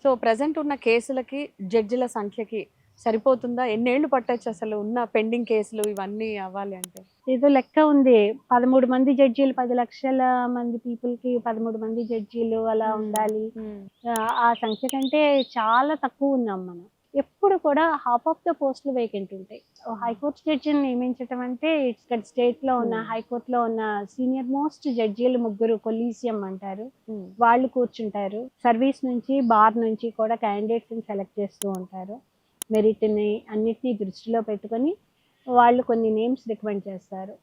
So, present ఉన్న కేసులకి, జడ్జిల సంఖ్యకి సరిపోతుందా? ఎన్నేళ్ళు పట్టొచ్చు అసలు ఉన్న పెండింగ్ కేసులు ఇవన్నీ అవ్వాలి అంటే? ఏదో లెక్క ఉంది. 13 మంది జడ్జీలు 10,00,000 మంది పీపుల్‌కి 13 మంది జడ్జీలు అలా హ్మ్. ఉండాలి. హ్మ్. ఆ సంఖ్య కంటే చాలా తక్కువున్నాం మనం. ఎప్పుడు కూడా హాఫ్ ఆఫ్ ద పోస్టులు వేకెంట్ ఉంటాయి. హ్మ్. హైకోర్ట్ జడ్జిని నియమించటం అంటే ఇక్కడ స్టేట్‌లో ఉన్న హ్మ్. హైకోర్ట్‌లో ఉన్న సీనియర్ మోస్ట్ జడ్జీలు ముగ్గురు కొలీజియం అంటారు. హ్మ్. వాళ్ళు కూర్చుంటారు. సర్వీస్ నుంచి, బార్ నుంచి కూడా క్యాండిడేట్స్‌ని సెలెక్ట్ చేస్తూ ఉంటారు. మెరిట్‌ని అన్నిటిని దృష్టిలో పెట్టుకొని వాళ్ళు కొన్ని నేమ్స్ రికమెండ్ చేస్తారు.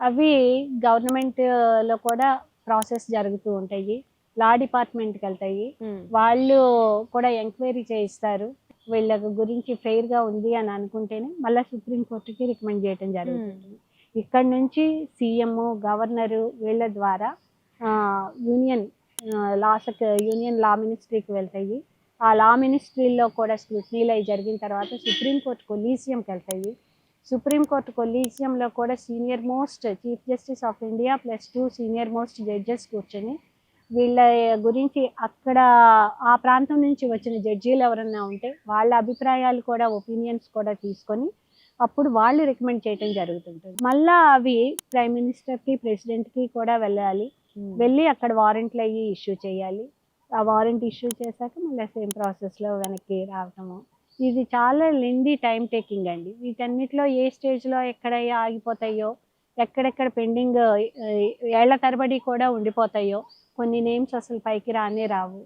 అవి గవర్నమెంట్‌లో కూడా ప్రాసెస్ జరుగుతూ ఉంటాయి. లా డిపార్ట్‌మెంట్‌కెళ్తాయి. హ్మ్. వాళ్ళు కూడా ఎంక్వైరీ చేయిస్తారు. వీళ్ళ గురించి ఫెయిర్‌గా ఉంది అని అనుకుంటేనే మళ్ళా సుప్రీం కోర్ట్‌కి రికమెండ్ చేయటం హ్మ్. జరుగుతుంది. ఇక్కడి నుంచి సీఎము, గవర్నరు వీళ్ళ ద్వారా యూనియన్ యూనియన్ లా మినిస్ట్రీకి వెళ్తాయి. ఆ లా మినిస్ట్రీలో కూడా స్క్రూటినీలు అయి జరిగిన తర్వాత సుప్రీం కోర్ట్ కొలీజియంకెళ్తాయి. సుప్రీం కోర్ట్ కొలీజియంలో కూడా senior most chief justice of India plus 2 senior most judges కూర్చొని వీళ్ళ గురించి అక్కడ ఆ ప్రాంతం నుంచి వచ్చిన జడ్జీలు ఎవరన్నా ఉంటే వాళ్ళ అభిప్రాయాలు కూడా ఒపీనియన్స్ కూడా తీసుకొని అప్పుడు వాళ్ళు రికమెండ్ చేయటం జరుగుతుంటుంది. మళ్ళా అవి ప్రైమ్ మినిస్టర్‌కి, ప్రెసిడెంట్‌కి కూడా వెళ్ళాలి. హ్మ్. వెళ్ళి అక్కడ వారెంట్లు అయ్యి ఇష్యూ చేయాలి. ఆ వారెంట్ ఇష్యూ చేశాక మళ్ళీ సేమ్ ప్రాసెస్‌లో వెనక్కి రావటము. ఇది చాలా లెంథీ టైమ్ టేకింగ్ అండి. వీటన్నిటిలో ఏ స్టేజ్‌లో ఎక్కడ ఆగిపోతాయో, ఎక్కడెక్కడ పెండింగ్ ఏళ్ల తరబడి కూడా ఉండిపోతాయో, కొన్ని నేమ్స్ అసలు పైకి రానే రావు.